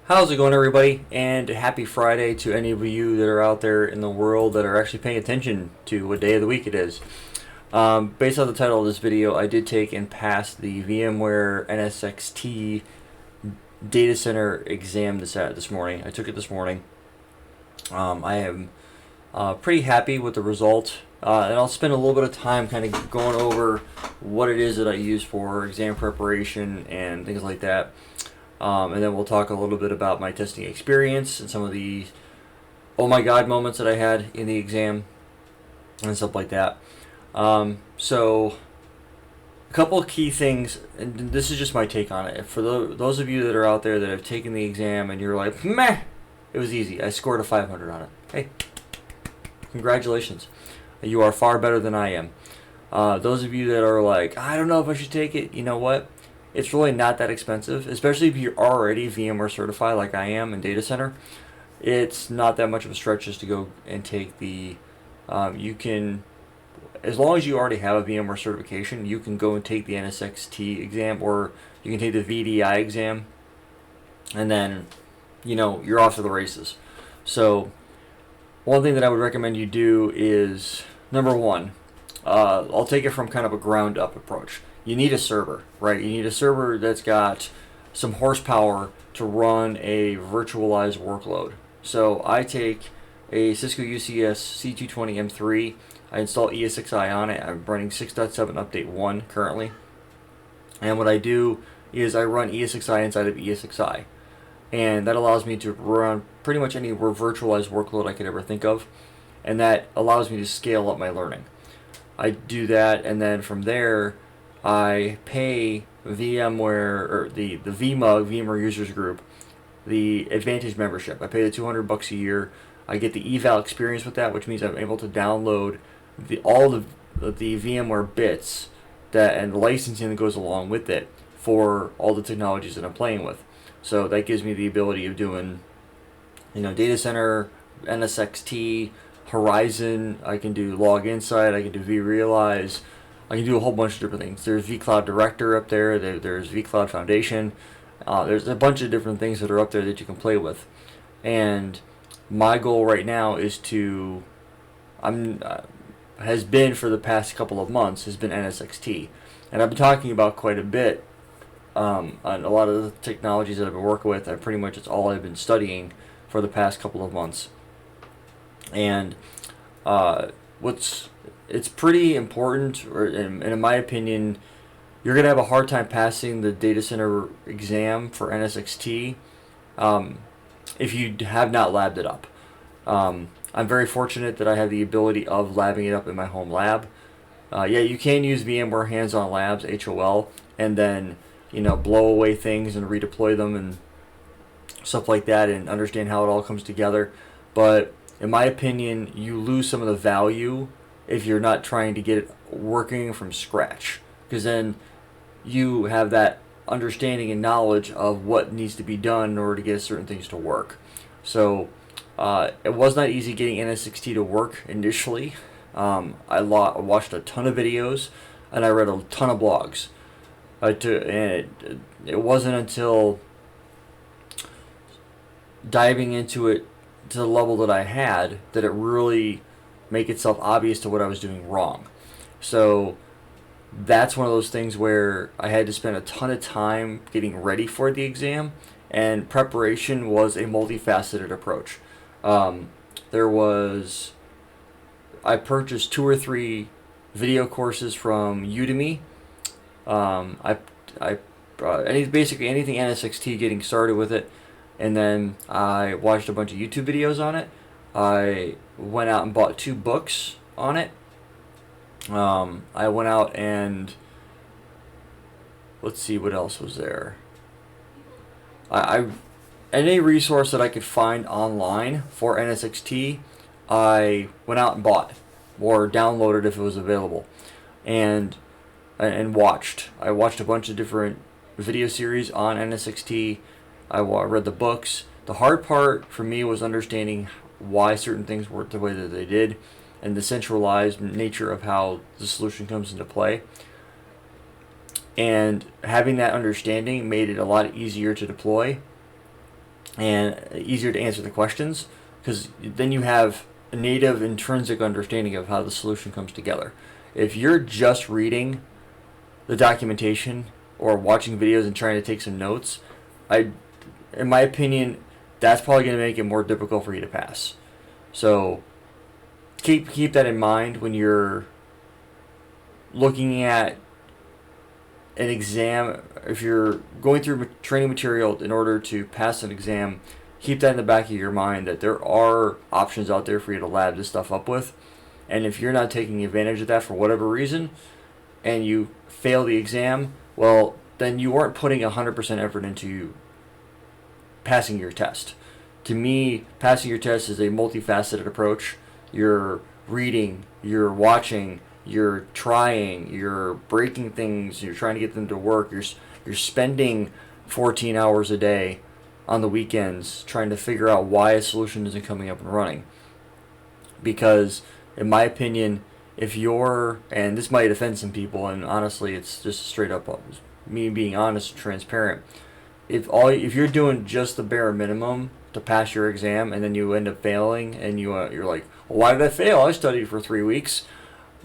How's it going, everybody? And happy Friday to any of you that are out there in the world that are actually paying attention to what day of the week it is. Based on the title of this video, I did take and pass the VMware NSX-T data center exam this morning. I took it this morning. I am pretty happy with the result, and I'll spend a little bit of time kind of going over what it is that I use for exam preparation and things like that. And then we'll talk a little bit about my testing experience and some of the oh my god moments that I had in the exam and stuff like that. So a couple of key things, and this is just my take on it. For those of you that are out there that have taken the exam and you're like, meh, it was easy. I scored a 500 on it. Hey, congratulations. You are far better than I am. Those of you that are like, I don't know if I should take it, you know what? It's really not that expensive, especially if you're already VMware certified like I am in data center. It's not that much of a stretch just to go and take the, you can, as long as you already have a VMware certification, you can go and take the NSX-T exam, or you can take the VDI exam, and then, you're off to the races. So one thing that I would recommend you do is, number one, I'll take it from kind of a ground up approach. You need a server, right? You need a server that's got some horsepower to run a virtualized workload. So I take a Cisco UCS C220 M3. I install ESXi on it. I'm running 6.7 update 1 currently. And what I do is I run ESXi inside of ESXi. And that allows me to run pretty much any virtualized workload I could ever think of. And that allows me to scale up my learning. I do that, and then from there, I pay VMware, or the VMUG, VMware Users Group, the Advantage membership. I pay the $200 a year. I get the eval experience with that, which means I'm able to download all the VMware bits and the licensing that goes along with it for all the technologies that I'm playing with. So that gives me the ability of doing, data center, NSX-T, Horizon. I can do Log Insight. I can do vRealize. I can do a whole bunch of different things. There's vCloud Director up there. There's vCloud Foundation. There's a bunch of different things that are up there that you can play with. And my goal right now is to, has been for the past couple of months, has been NSX-T. And I've been talking about quite a bit on a lot of the technologies that I've been working with. Pretty much it's all I've been studying for the past couple of months. And it's pretty important, and in my opinion, you're going to have a hard time passing the data center exam for NSX-T if you have not labbed it up. I'm very fortunate that I have the ability of labbing it up in my home lab. You can use VMware Hands-On Labs, HOL, and then blow away things and redeploy them and stuff like that and understand how it all comes together. But in my opinion, you lose some of the value if you're not trying to get it working from scratch, because then you have that understanding and knowledge of what needs to be done in order to get certain things to work. So it was not easy getting NSX-T to work initially. I watched a ton of videos and I read a ton of blogs. And it wasn't until diving into it to the level that I had that it really make itself obvious to what I was doing wrong. So that's one of those things where I had to spend a ton of time getting ready for the exam, and preparation was a multifaceted approach. I purchased 2 or 3 video courses from Udemy. Basically anything NSX-T, getting started with it, and then I watched a bunch of YouTube videos on it. I went out and bought 2 books on it. I went out and, let's see what else was there. Any resource that I could find online for NSX-T, I went out and bought or downloaded if it was available, and watched. I watched a bunch of different video series on NSX-T. I read the books. The hard part for me was understanding why certain things worked the way that they did, and the centralized nature of how the solution comes into play. And having that understanding made it a lot easier to deploy. and easier to answer the questions, because then you have a native intrinsic understanding of how the solution comes together. If you're just reading the documentation or watching videos and trying to take some notes, in my opinion, that's probably going to make it more difficult for you to pass. So keep that in mind when you're looking at an exam. If you're going through training material in order to pass an exam, keep that in the back of your mind that there are options out there for you to lab this stuff up with. And if you're not taking advantage of that for whatever reason, and you fail the exam, well, then you weren't putting 100% effort into passing your test. To me, passing your test is a multifaceted approach. You're reading, you're watching, you're trying, you're breaking things, you're trying to get them to work, you're spending 14 hours a day on the weekends trying to figure out why a solution isn't coming up and running. Because, in my opinion, if you're, and this might offend some people, and honestly, it's just straight up me being honest and transparent. If you're doing just the bare minimum to pass your exam, and then you end up failing, and you're like, well, why did I fail? I studied for 3 weeks.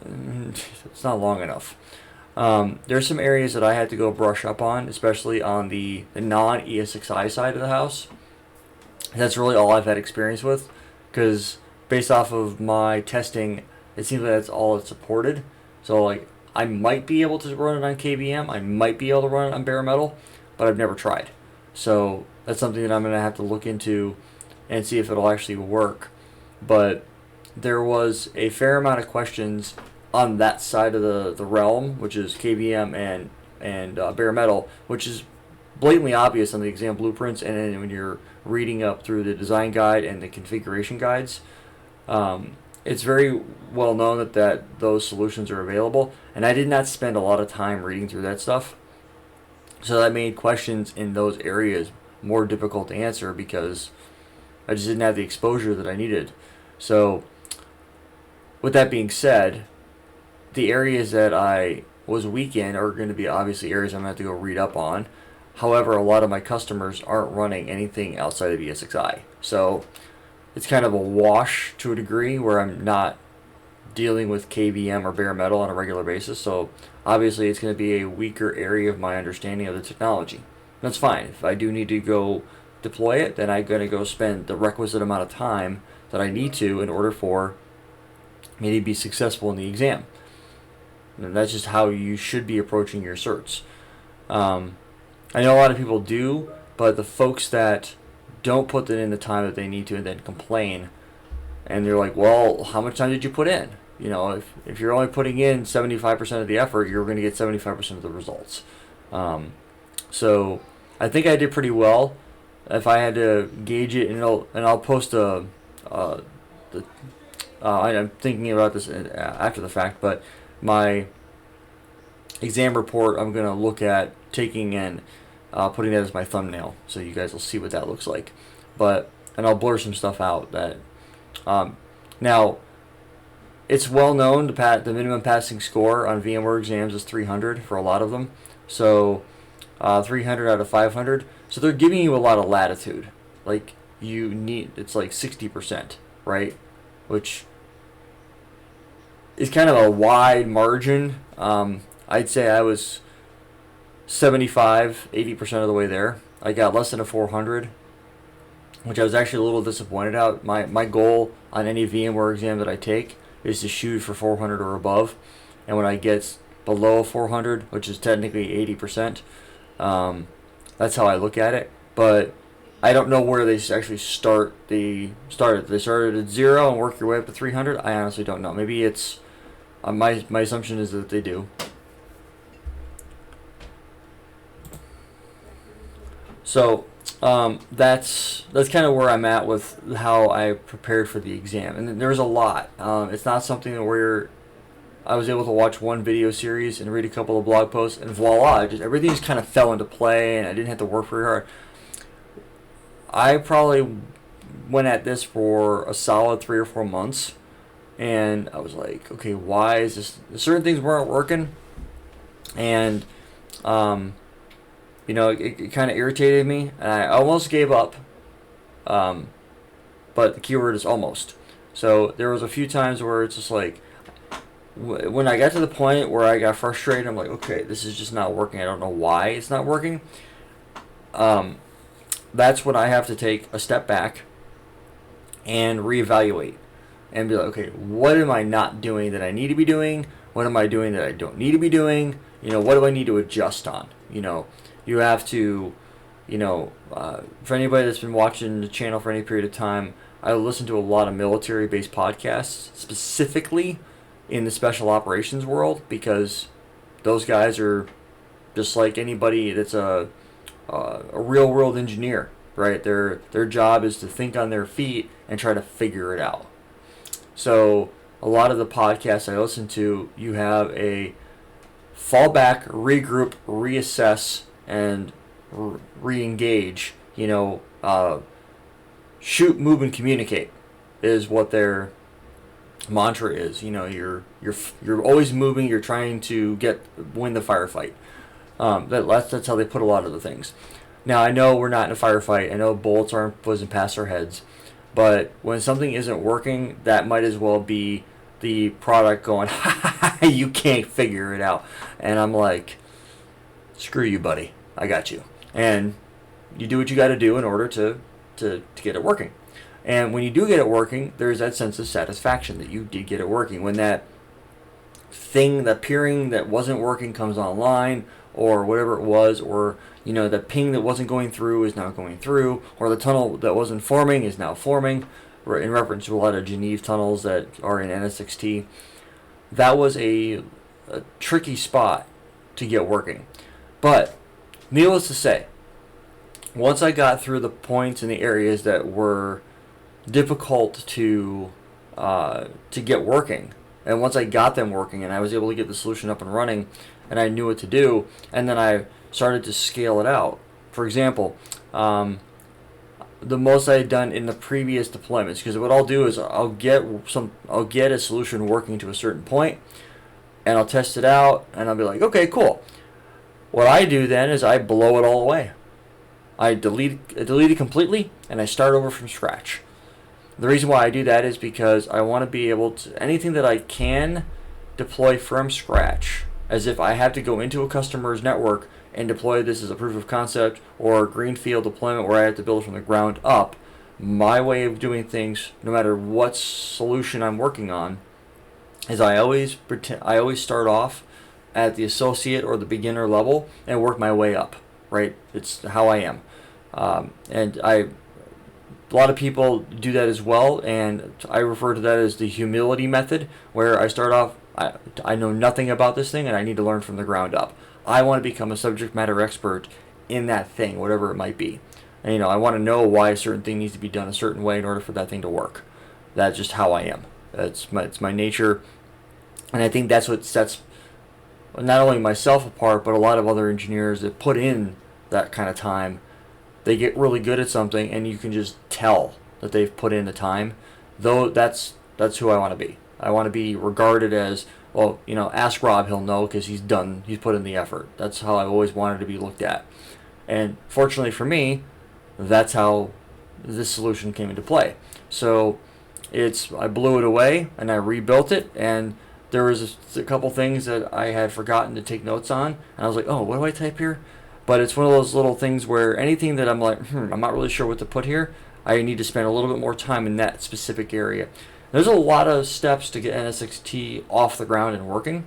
It's not long enough. There's some areas that I had to go brush up on, especially on the non-ESXi side of the house. That's really all I've had experience with, because based off of my testing, it seems like that's all it's supported. So like, I might be able to run it on KVM, I might be able to run it on bare metal, but I've never tried. So that's something that I'm going to have to look into and see if it'll actually work. But there was a fair amount of questions on that side of the realm, which is KVM and bare metal, which is blatantly obvious on the exam blueprints, and then when you're reading up through the design guide and the configuration guides, it's very well known that those solutions are available, and I did not spend a lot of time reading through that stuff. So that made questions in those areas more difficult to answer because I just didn't have the exposure that I needed. So with that being said, the areas that I was weak in are going to be obviously areas I'm going to have to go read up on. However, a lot of my customers aren't running anything outside of ESXi. So it's kind of a wash to a degree where I'm not dealing with KVM or bare metal on a regular basis. So obviously it's going to be a weaker area of my understanding of the technology. That's fine. If I do need to go deploy it, then I'm going to go spend the requisite amount of time that I need to in order for me to be successful in the exam. And that's just how you should be approaching your certs. I know a lot of people do, but the folks that don't put in the time that they need to and then complain, and they're like, well, how much time did you put in? You know, if you're only putting in 75% of the effort, you're going to get 75% of the results. So I think I did pretty well. If I had to gauge it, and I'll post I'm thinking about this after the fact, but my exam report I'm going to look at taking and putting that as my thumbnail, so you guys will see what that looks like. And I'll blur some stuff out that now it's well known the minimum passing score on VMware exams is 300 for a lot of them. So 300 out of 500. So they're giving you a lot of latitude. Like it's like 60%, right? Which is kind of a wide margin. I'd say I was 75-80% of the way there. I got less than a 400, which I was actually a little disappointed out. My goal on any VMware exam that I take is to shoot for 400 or above, and when I get below 400, which is technically 80%, that's how I look at it. But I don't know where they actually started. They started at 0 and work your way up to 300. I honestly don't know. Maybe it's my assumption is that they do. So that's kind of where I'm at with how I prepared for the exam, and there's a lot. It's not something where I was able to watch one video series and read a couple of blog posts, and voila, everything just kind of fell into play, and I didn't have to work very hard. I probably went at this for a solid 3 or 4 months, and I was like, okay, why is this? Certain things weren't working, and it kind of irritated me, and I almost gave up. but the keyword is almost. So there was a few times where it's just like, when I got to the point where I got frustrated, I'm like, okay, this is just not working. I don't know why it's not working. That's when I have to take a step back and reevaluate and be like, okay, what am I not doing that I need to be doing? What am I doing that I don't need to be doing? What do I need to adjust on? You have to, for anybody that's been watching the channel for any period of time, I listen to a lot of military-based podcasts, specifically in the special operations world, because those guys are just like anybody that's a real-world engineer, right? Their job is to think on their feet and try to figure it out. So a lot of the podcasts I listen to, you have a fallback, regroup, reassess, and re-engage. Shoot, move, and communicate is what their mantra is. You're always moving. You're trying to win the firefight. That's how they put a lot of the things. Now, I know we're not in a firefight. I know bullets aren't whizzing past our heads. But when something isn't working, that might as well be the product going, you can't figure it out. And I'm like, screw you, buddy. I got you. And you do what you got to do in order to get it working. And when you do get it working, there's that sense of satisfaction that you did get it working. When that thing, that peering that wasn't working comes online, or whatever it was, or the ping that wasn't going through is now going through, or the tunnel that wasn't forming is now forming, in reference to a lot of Geneve tunnels that are in NSX-T. That was a tricky spot to get working. But needless to say, once I got through the points and the areas that were difficult to get working, and once I got them working and I was able to get the solution up and running and I knew what to do, and then I started to scale it out. For example, the most I had done in the previous deployments, because what I'll do is I'll get a solution working to a certain point, and I'll test it out, and I'll be like, okay, cool. What I do then is I blow it all away. I delete it completely, and I start over from scratch. The reason why I do that is because I want to be able to, anything that I can deploy from scratch, as if I have to go into a customer's network and deploy this as a proof of concept or a greenfield deployment where I have to build from the ground up. My way of doing things, no matter what solution I'm working on, is I always start off at the associate or the beginner level and work my way up. Right? It's how I am, and a lot of people do that as well, and I refer to that as the humility method, where I start off, I know nothing about this thing and I need to learn from the ground up. I want to become a subject matter expert in that thing, whatever it might be. And I want to know why a certain thing needs to be done a certain way in order for that thing to work. That's just how I am. It's my nature, and I think that's what sets not only myself apart, but a lot of other engineers that put in that kind of time. They get really good at something, and you can just tell that they've put in the time. Though that's who I want to be. I want to be regarded as, well, ask Rob, he'll know, because he's put in the effort. That's how I've always wanted to be looked at. And fortunately for me, that's how this solution came into play. So I blew it away and I rebuilt it, and there was a couple things that I had forgotten to take notes on, and I was like, oh, what do I type here? But it's one of those little things where anything that I'm like, I'm not really sure what to put here, I need to spend a little bit more time in that specific area. There's a lot of steps to get NSX-T off the ground and working,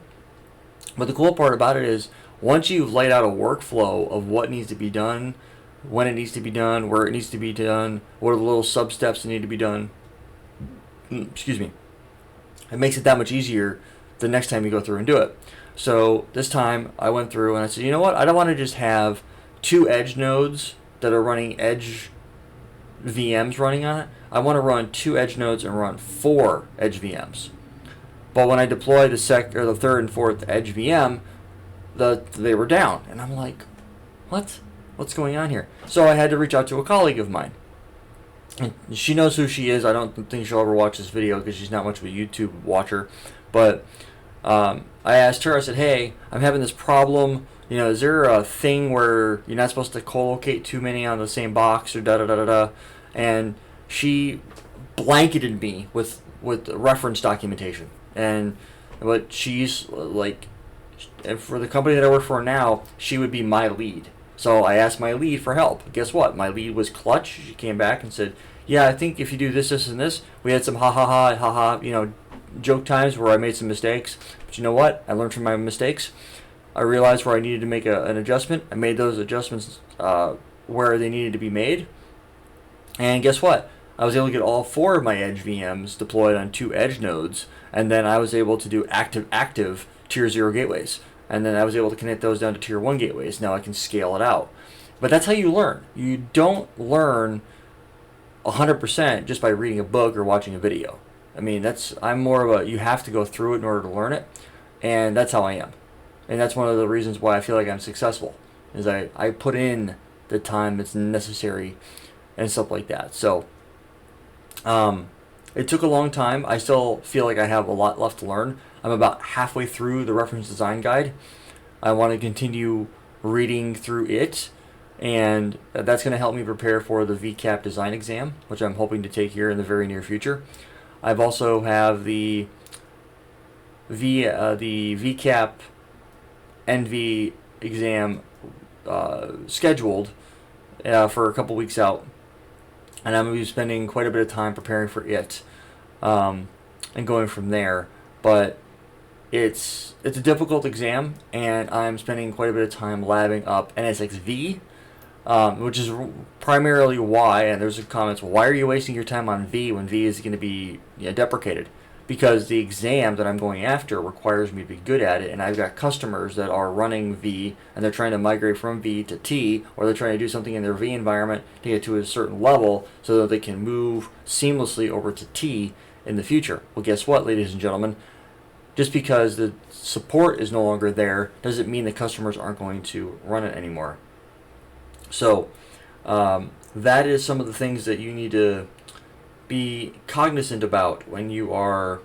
but the cool part about it is once you've laid out a workflow of what needs to be done, when it needs to be done, where it needs to be done, what are the little sub-steps that need to be done, excuse me, it makes it that much easier the next time you go through and do it. So this time I went through and I said, you know what, I don't want to just have 2 edge nodes that are running edge VMs running on it. I want to run 2 edge nodes and run 4 edge VMs. But when I deploy the third and fourth edge VM, they were down, and I'm like, what's going on here? So I had to reach out to a colleague of mine. And she knows who she is. I don't think she'll ever watch this video because she's not much of a YouTube watcher. But I asked her, I said, hey, I'm having this problem. Is there a thing where you're not supposed to co-locate too many on the same box or da-da-da-da-da? and she blanketed me with reference documentation. And but she's like, and for the company that I work for now, she would be my lead. So I asked my lead for help. Guess what? My lead was clutch. She came back and said, "Yeah, I think if you do this, this, and this." We had some ha ha ha ha ha, joke times where I made some mistakes. But you know what? I learned from my mistakes. I realized where I needed to make an adjustment. I made those adjustments where they needed to be made. And guess what? I was able to get all 4 of my Edge VMs deployed on 2 Edge nodes, and then I was able to do active tier 0 gateways. And then I was able to connect those down to tier 1 gateways. Now I can scale it out. But that's how you learn. You don't learn 100% just by reading a book or watching a video. I mean, I'm more of a, you have to go through it in order to learn it. And that's how I am. And that's one of the reasons why I feel like I'm successful, is I put in the time that's necessary and stuff like that. So it took a long time. I still feel like I have a lot left to learn. I'm about halfway through the reference design guide. I want to continue reading through it, and that's going to help me prepare for the VCAP design exam, which I'm hoping to take here in the very near future. I've also have the VCAP NV exam scheduled for a couple weeks out, and I'm going to be spending quite a bit of time preparing for it and going from there. But it's a difficult exam, and I'm spending quite a bit of time labbing up NSX-V, which is primarily why, and there's comments, why are you wasting your time on V when V is going to be deprecated? Because the exam that I'm going after requires me to be good at it, and I've got customers that are running V, and they're trying to migrate from V to T, or they're trying to do something in their V environment to get to a certain level so that they can move seamlessly over to T in the future. Well, guess what, ladies and gentlemen? Just because the support is no longer there doesn't mean the customers aren't going to run it anymore. So that is some of the things that you need to be cognizant about when you are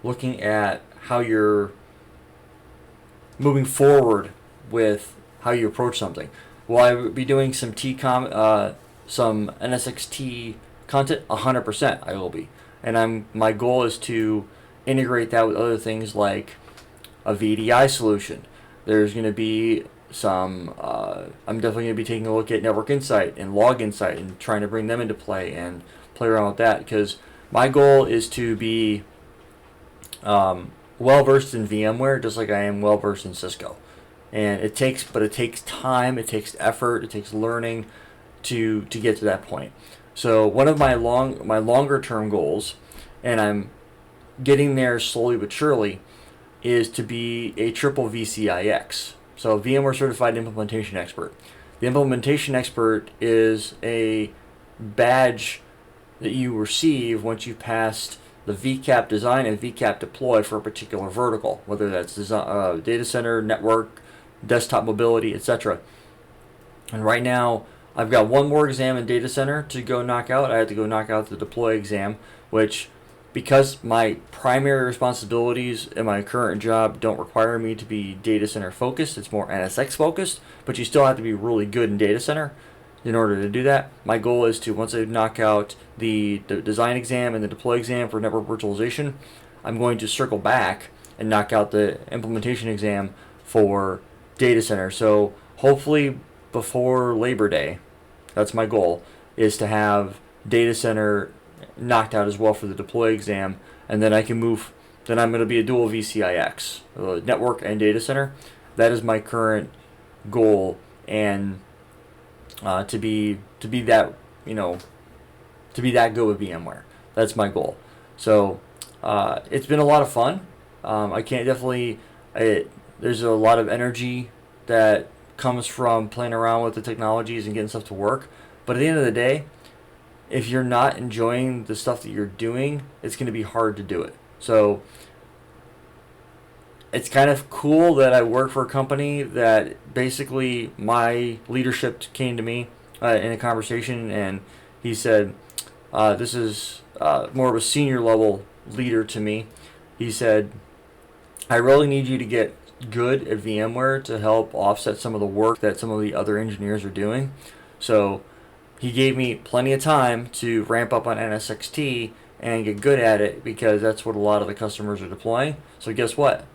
looking at how you're moving forward with how you approach something. Will I be doing some some NSX-T content? 100% I will be. And my goal is to integrate that with other things like a VDI solution. There's going to be some, I'm definitely going to be taking a look at Network Insight and Log Insight and trying to bring them into play and play around with that, because my goal is to be well versed in VMware just like I am well versed in Cisco. And it takes time, it takes effort, it takes learning to get to that point. So one of my longer term goals, and I'm getting there slowly but surely, is to be a triple VCIX. So VMware Certified Implementation Expert. The Implementation Expert is a badge that you receive once you've passed the VCAP design and VCAP deploy for a particular vertical, whether that's data center, network, desktop mobility, etc. And right now, I've got one more exam in data center to go knock out. I have to go knock out the deploy exam, which, because my primary responsibilities in my current job don't require me to be data center focused, it's more NSX focused, but you still have to be really good in data center in order to do that. My goal is to, once I knock out the design exam and the deploy exam for network virtualization, I'm going to circle back and knock out the implementation exam for data center. So hopefully before Labor Day, that's my goal, is to have data center knocked out as well for the deploy exam, and then I can move, then I'm going to be a dual VCIX, network and data center. That is my current goal, and to be that, to be that good with VMware. That's my goal. So it's been a lot of fun. I can't there's a lot of energy that comes from playing around with the technologies and getting stuff to work. But at the end of the day, if you're not enjoying the stuff that you're doing, it's going to be hard to do it. So it's kind of cool that I work for a company that basically my leadership came to me in a conversation, and he said, this is more of a senior level leader to me. He said, I really need you to get good at VMware to help offset some of the work that some of the other engineers are doing. So he gave me plenty of time to ramp up on NSX-T and get good at it, because that's what a lot of the customers are deploying. So guess what?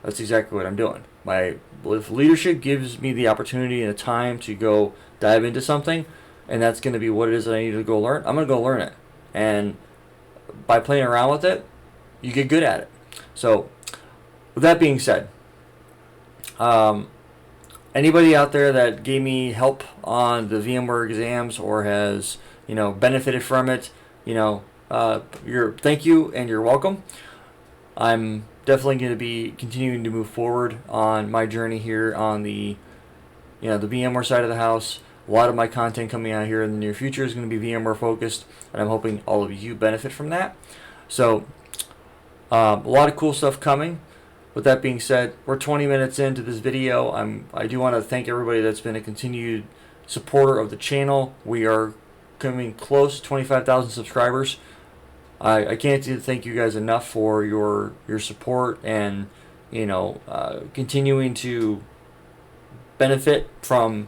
That's exactly what I'm doing. If leadership gives me the opportunity and the time to go dive into something, and that's going to be what it is that I need to go learn, I'm going to go learn it. And by playing around with it, you get good at it. So with that being said, anybody out there that gave me help on the VMware exams or has, benefited from it, thank you and you're welcome. I'm definitely going to be continuing to move forward on my journey here on the VMware side of the house. A lot of my content coming out here in the near future is going to be VMware focused, and I'm hoping all of you benefit from that. So a lot of cool stuff coming. With that being said, we're 20 minutes into this video. I do want to thank everybody that's been a continued supporter of the channel. We are coming close to 25,000 subscribers. I can't thank you guys enough for your support and continuing to benefit from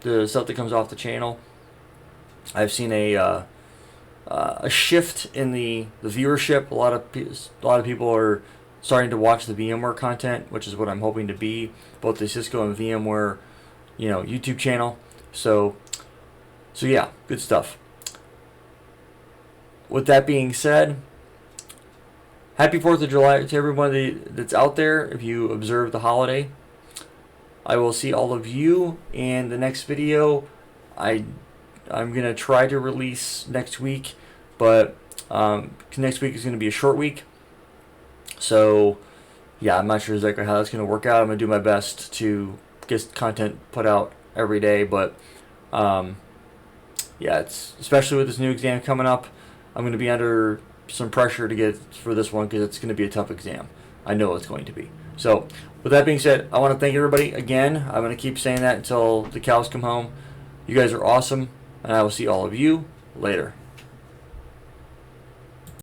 the stuff that comes off the channel. I've seen a shift in the viewership. A lot of people are starting to watch the VMware content, which is what I'm hoping to be, both the Cisco and VMware, YouTube channel. So yeah, good stuff. With that being said, happy 4th of July to everybody that's out there if you observe the holiday. I will see all of you in the next video. I'm going to try to release next week, but next week is going to be a short week. So, yeah, I'm not sure exactly how that's going to work out. I'm going to do my best to get content put out every day, but yeah, it's especially with this new exam coming up, I'm going to be under some pressure to get for this one because it's going to be a tough exam. I know it's going to be. So, with that being said, I want to thank everybody again. I'm going to keep saying that until the cows come home. You guys are awesome, and I will see all of you later.